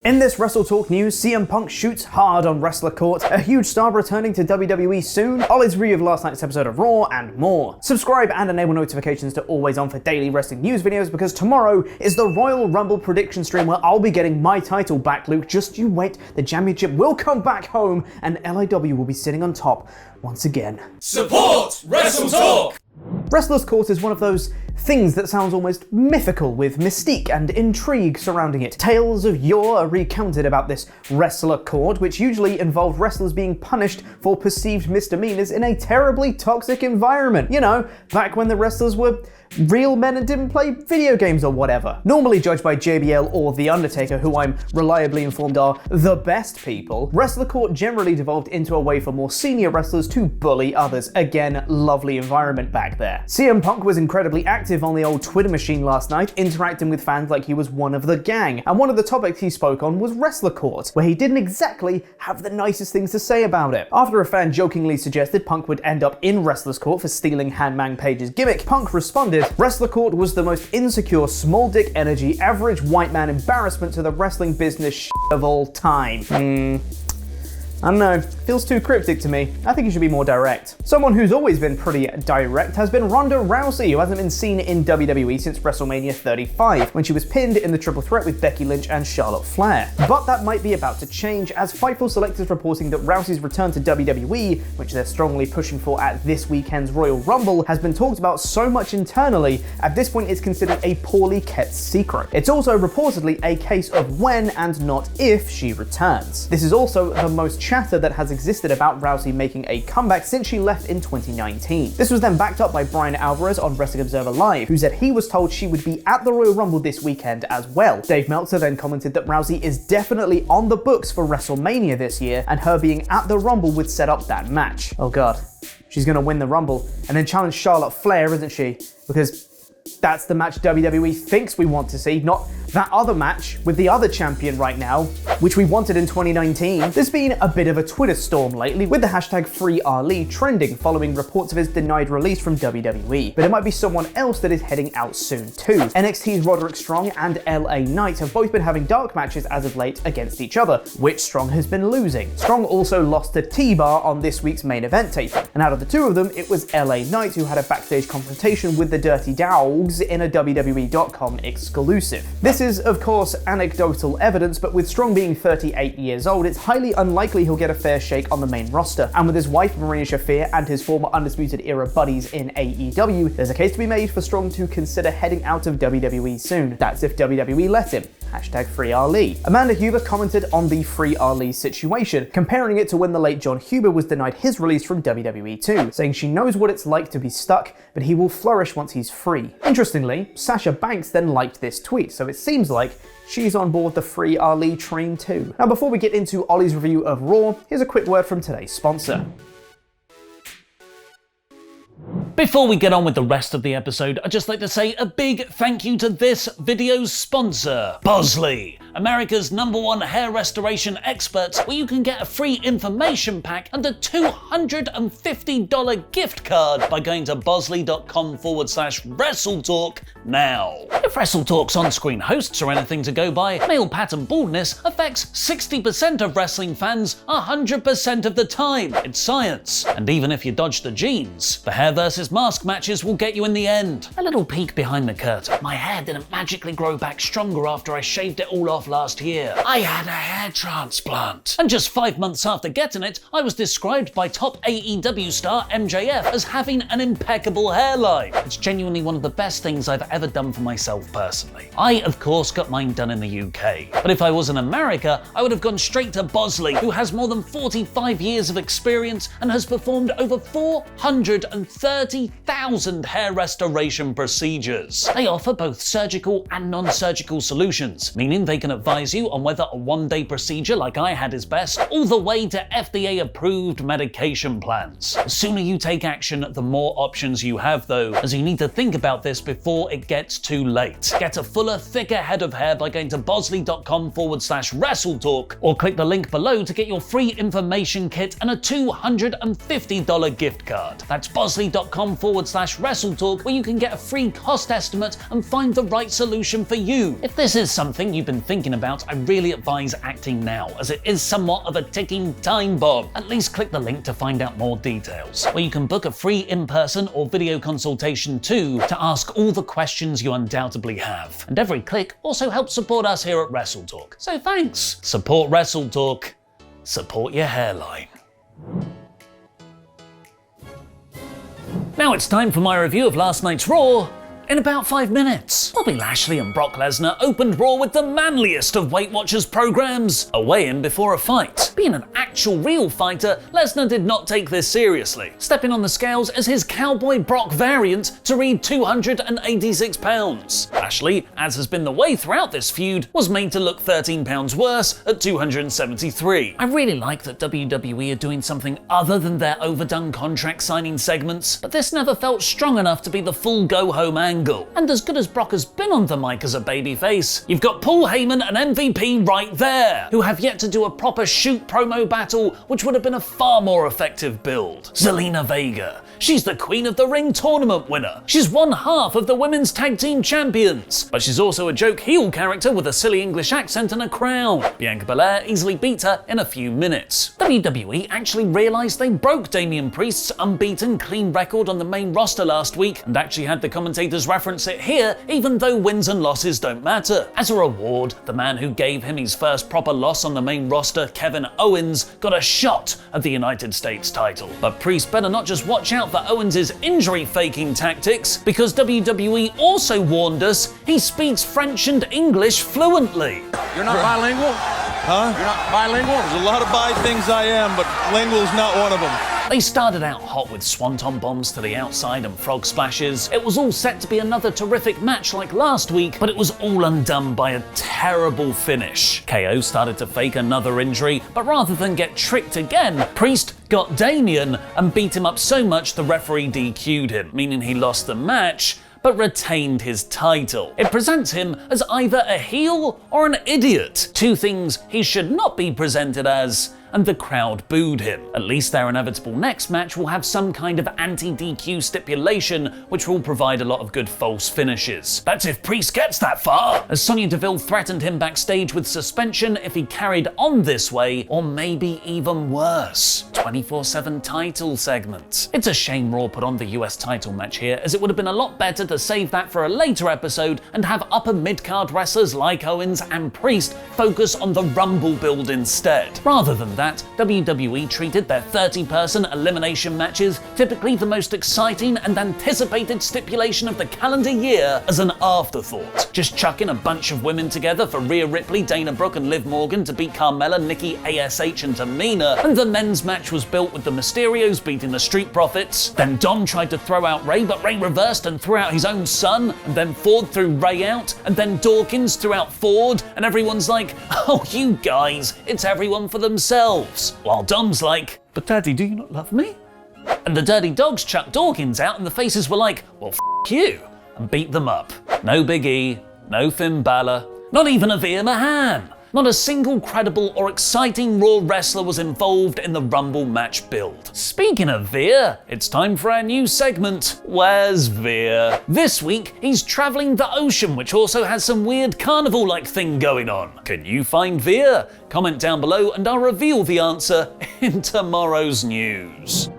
In this WrestleTalk news, CM Punk shoots hard on Wrestler Court, a huge star returning to WWE soon, Ollie's review of last night's episode of Raw, and more. Subscribe and enable notifications to always on for daily wrestling news videos because tomorrow is the Royal Rumble prediction stream where I'll be getting my title back, Luke. Just you wait, the championship will come back home and LIW will be sitting on top once again. Support WrestleTalk! Wrestler's Court is one of those things that sounds almost mythical with mystique and intrigue surrounding it. Tales of yore are recounted about this Wrestler Court, which usually involved wrestlers being punished for perceived misdemeanors in a terribly toxic environment. You know, back when the wrestlers were real men and didn't play video games or whatever. Normally judged by JBL or The Undertaker, who I'm reliably informed are the best people, Wrestler Court generally devolved into a way for more senior wrestlers to bully others. Again, lovely environment back there. CM Punk was incredibly active on the old Twitter machine last night, interacting with fans like he was one of the gang. And one of the topics he spoke on was Wrestler Court, where he didn't exactly have the nicest things to say about it. After a fan jokingly suggested Punk would end up in Wrestler's Court for stealing Hangman Page's gimmick, Punk responded, "Wrestler Court was the most insecure, small dick energy, average white man embarrassment to the wrestling business of all time." I don't know, feels too cryptic to me. I think you should be more direct. Someone who's always been pretty direct has been Ronda Rousey, who hasn't been seen in WWE since WrestleMania 35, when she was pinned in the triple threat with Becky Lynch and Charlotte Flair. But that might be about to change, as Fightful Select is reporting that Rousey's return to WWE, which they're strongly pushing for at this weekend's Royal Rumble, has been talked about so much internally, at this point it's considered a poorly kept secret. It's also reportedly a case of when and not if she returns. This is also the most chatter that has existed about Rousey making a comeback since she left in 2019. This was then backed up by Brian Alvarez on Wrestling Observer Live, who said he was told she would be at the Royal Rumble this weekend as well. Dave Meltzer then commented that Rousey is definitely on the books for WrestleMania this year, and her being at the Rumble would set up that match. Oh god, she's gonna win the Rumble and then challenge Charlotte Flair, isn't she? Because that's the match WWE thinks we want to see, not that other match with the other champion right now, which we wanted in 2019. There's been a bit of a Twitter storm lately, with the hashtag #FreeAli trending following reports of his denied release from WWE. But it might be someone else that is heading out soon too. NXT's Roderick Strong and LA Knight have both been having dark matches as of late against each other, which Strong has been losing. Strong also lost to T-Bar on this week's main event taping, and out of the two of them, it was LA Knight who had a backstage confrontation with the Dirty Dogs in a WWE.com exclusive. This is, of course, anecdotal evidence, but with Strong being 38 years old, it's highly unlikely he'll get a fair shake on the main roster. And with his wife, Marina Shafir, and his former Undisputed Era buddies in AEW, there's a case to be made for Strong to consider heading out of WWE soon. That's if WWE let him. Hashtag #FreeAli. Amanda Huber commented on the Free Ali situation, comparing it to when the late John Huber was denied his release from WWE too, saying she knows what it's like to be stuck, but he will flourish once he's free. Interestingly, Sasha Banks then liked this tweet, so it seems like she's on board the Free Ali train too. Now before we get into Ollie's review of Raw, here's a quick word from today's sponsor. Before we get on with the rest of the episode, I'd just like to say a big thank you to this video's sponsor, Bosley, America's #1 hair restoration experts, where you can get a free information pack and a $250 gift card by going to bosley.com/WrestleTalk now. If WrestleTalk's on-screen hosts are anything to go by, male pattern baldness affects 60% of wrestling fans 100% of the time. It's science. And even if you dodge the genes, the hair versus mask matches will get you in the end. A little peek behind the curtain. My hair didn't magically grow back stronger after I shaved it all off last year. I had a hair transplant. And just 5 months after getting it, I was described by top AEW star MJF as having an impeccable hairline. It's genuinely one of the best things I've ever done for myself personally. I, of course, got mine done in the UK. But if I was in America, I would have gone straight to Bosley, who has more than 45 years of experience and has performed over 430,000 hair restoration procedures. They offer both surgical and non-surgical solutions, meaning they can advise you on whether a one-day procedure like I had is best, all the way to FDA-approved medication plans. The sooner you take action, the more options you have though, as you need to think about this before it gets too late. Get a fuller, thicker head of hair by going to bosley.com/WrestleTalk, or click the link below to get your free information kit and a $250 gift card. That's bosley.com/WrestleTalk, where you can get a free cost estimate and find the right solution for you. If this is something you've been thinking thinking about, I really advise acting now, as it is somewhat of a ticking time bomb. At least click the link to find out more details, where you can book a free in-person or video consultation too to ask all the questions you undoubtedly have. And every click also helps support us here at WrestleTalk. So thanks! Support WrestleTalk. Support your hairline. Now it's time for my review of last night's Raw in about 5 minutes. Bobby Lashley and Brock Lesnar opened Raw with the manliest of Weight Watchers programs, a weigh-in before a fight. Being an actual real fighter, Lesnar did not take this seriously, stepping on the scales as his Cowboy Brock variant to read 286 pounds. Lashley, as has been the way throughout this feud, was made to look 13 pounds worse at 273. I really like that WWE are doing something other than their overdone contract signing segments, but this never felt strong enough to be the full go-home angle. And as good as Brock has been on the mic as a babyface, you've got Paul Heyman and MVP right there, who have yet to do a proper shoot promo battle, which would have been a far more effective build. Zelina Vega. She's the Queen of the Ring tournament winner. She's one half of the Women's Tag Team Champions, but she's also a joke heel character with a silly English accent and a crown. Bianca Belair easily beat her in a few minutes. WWE actually realized they broke Damian Priest's unbeaten clean record on the main roster last week, and actually had the commentators reference it here, even though wins and losses don't matter. As a reward, the man who gave him his first proper loss on the main roster, Kevin Owens, got a shot at the United States title. But Priest better not just watch out for Owens' injury-faking tactics, because WWE also warned us he speaks French and English fluently. You're not bilingual? Huh? You're not bilingual? There's a lot of bi things I am, but lingual's not one of them. They started out hot with swanton bombs to the outside and frog splashes. It was all set to be another terrific match like last week, but it was all undone by a terrible finish. KO started to fake another injury, but rather than get tricked again, Priest got Damian and beat him up so much the referee DQ'd him, meaning he lost the match, but retained his title. It presents him as either a heel or an idiot, two things he should not be presented as, and the crowd booed him. At least their inevitable next match will have some kind of anti-DQ stipulation, which will provide a lot of good false finishes. That's if Priest gets that far, as Sonya Deville threatened him backstage with suspension if he carried on this way, or maybe even worse, 24/7 title segment. It's a shame Raw put on the US title match here, as it would have been a lot better to save that for a later episode and have upper mid-card wrestlers like Owens and Priest focus on the Rumble build instead. Rather than that, WWE treated their 30-person elimination matches, typically the most exciting and anticipated stipulation of the calendar year, as an afterthought. Just chucking a bunch of women together for Rhea Ripley, Dana Brooke and Liv Morgan to beat Carmella, Nikki ASH and Tamina, and the men's match was built with the Mysterios beating the Street Profits. Then Dom tried to throw out Ray, but Ray reversed and threw out his own son, and then Ford threw Ray out, and then Dawkins threw out Ford, and everyone's like, oh you guys, it's everyone for themselves. While Dom's like, but Daddy, do you not love me? And the Dirty Dogs chucked Dawkins out and the faces were like, well f*** you, and beat them up. No Big E, no Finn Balor, not even a Veer Mahan. Not a single credible or exciting Raw wrestler was involved in the Rumble match build. Speaking of Veer, it's time for our new segment, Where's Veer? This week, he's traveling the ocean, which also has some weird carnival-like thing going on. Can you find Veer? Comment down below and I'll reveal the answer in tomorrow's news.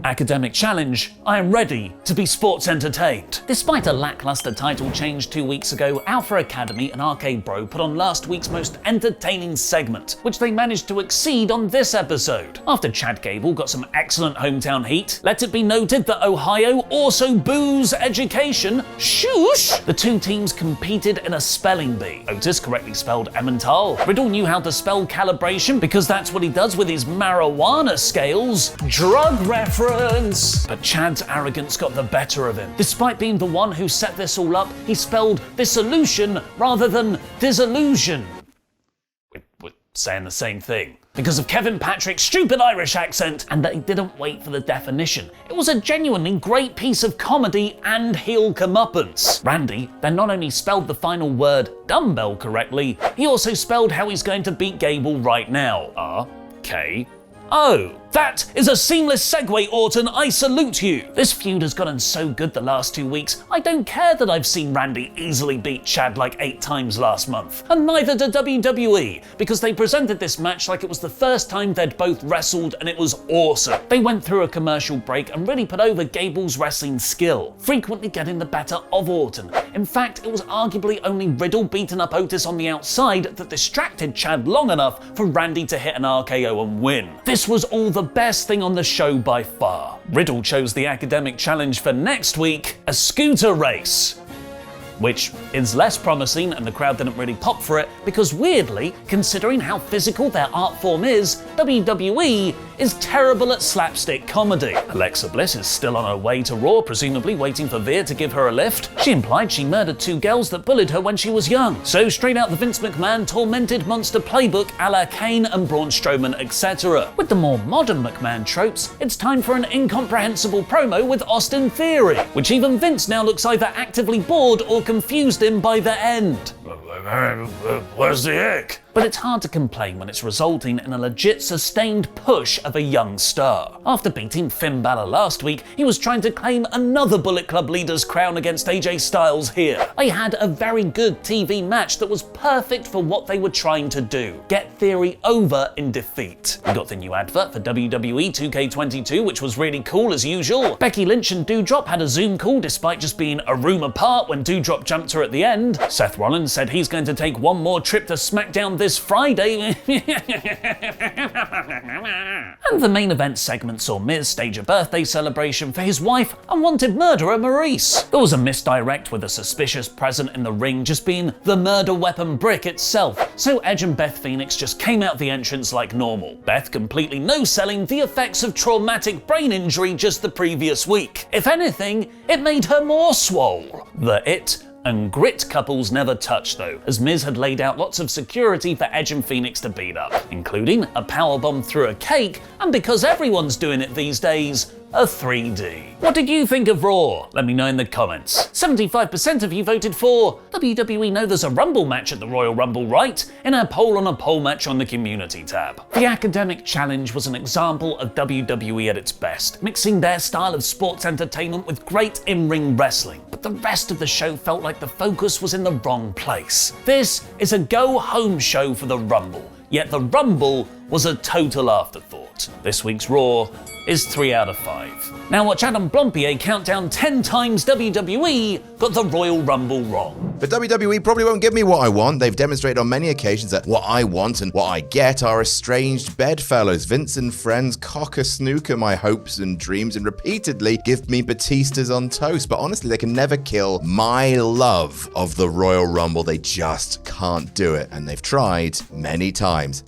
Academic challenge, I am ready to be sports entertained. Despite a lackluster title change 2 weeks ago, Alpha Academy and Arcade Bro put on last week's most entertaining segment, which they managed to exceed on this episode. After Chad Gable got some excellent hometown heat, let it be noted that Ohio also boos education. Shoosh! The two teams competed in a spelling bee. Otis correctly spelled Emmental. Riddle knew how to spell calibration because that's what he does with his marijuana scales. Drug reference. But Chad's arrogance got the better of him. Despite being the one who set this all up, he spelled dissolution rather than disillusion. We're saying the same thing. Because of Kevin Patrick's stupid Irish accent, and that he didn't wait for the definition. It was a genuinely great piece of comedy and heel comeuppance. Randy then not only spelled the final word dumbbell correctly, he also spelled how he's going to beat Gable right now. R-K-O. That is a seamless segue, Orton. I salute you. This feud has gotten so good the last 2 weeks, I don't care that I've seen Randy easily beat Chad like 8 times last month. And neither did WWE, because they presented this match like it was the first time they'd both wrestled and it was awesome. They went through a commercial break and really put over Gable's wrestling skill, frequently getting the better of Orton. In fact, it was arguably only Riddle beating up Otis on the outside that distracted Chad long enough for Randy to hit an RKO and win. This was all the best thing on the show by far. Riddle chose the academic challenge for next week, a scooter race, which is less promising, and the crowd didn't really pop for it because, weirdly, considering how physical their art form is, WWE is terrible at slapstick comedy. Alexa Bliss is still on her way to Raw, presumably waiting for Veer to give her a lift. She implied she murdered 2 girls that bullied her when she was young. So straight out the Vince McMahon tormented monster playbook a la Kane and Braun Strowman, etc. With the more modern McMahon tropes, it's time for an incomprehensible promo with Austin Theory, which even Vince now looks either actively bored or confused him by the end. Where's the ick? But it's hard to complain when it's resulting in a legit sustained push of a young star. After beating Finn Balor last week, he was trying to claim another Bullet Club leader's crown against AJ Styles here. They had a very good TV match that was perfect for what they were trying to do: get Theory over in defeat. We got the new advert for WWE 2K22, which was really cool as usual. Becky Lynch and Doudrop had a Zoom call despite just being a room apart when Doudrop jumped her at the end. Seth Rollins said he's going to take one more trip to SmackDown this Friday. And the main event segment saw Miz stage a birthday celebration for his wife, unwanted murderer Maurice. There was a misdirect with a suspicious present in the ring just being the murder weapon brick itself, so Edge and Beth Phoenix just came out the entrance like normal. Beth completely no-selling the effects of traumatic brain injury just the previous week. If anything, it made her more swole. The It and Grit couples never touched though, as Miz had laid out lots of security for Edge and Phoenix to beat up, including a powerbomb through a cake, and because everyone's doing it these days, a 3D. What did you think of Raw? Let me know in the comments. 75% of you voted for WWE know there's a Rumble match at the Royal Rumble, right? In our poll on a poll match on the community tab. The academic challenge was an example of WWE at its best, mixing their style of sports entertainment with great in-ring wrestling. But the rest of the show felt like the focus was in the wrong place. This is a go-home show for the Rumble, yet the Rumble was a total afterthought. This week's Raw is 3 out of 5. Now watch Adam Blompier count down 10 times WWE got the Royal Rumble wrong. But WWE probably won't give me what I want. They've demonstrated on many occasions that what I want and what I get are estranged bedfellows. Vince and friends cock-a-snooker my hopes and dreams and repeatedly give me Batistas on toast. But honestly, they can never kill my love of the Royal Rumble. They just can't do it. And they've tried many times.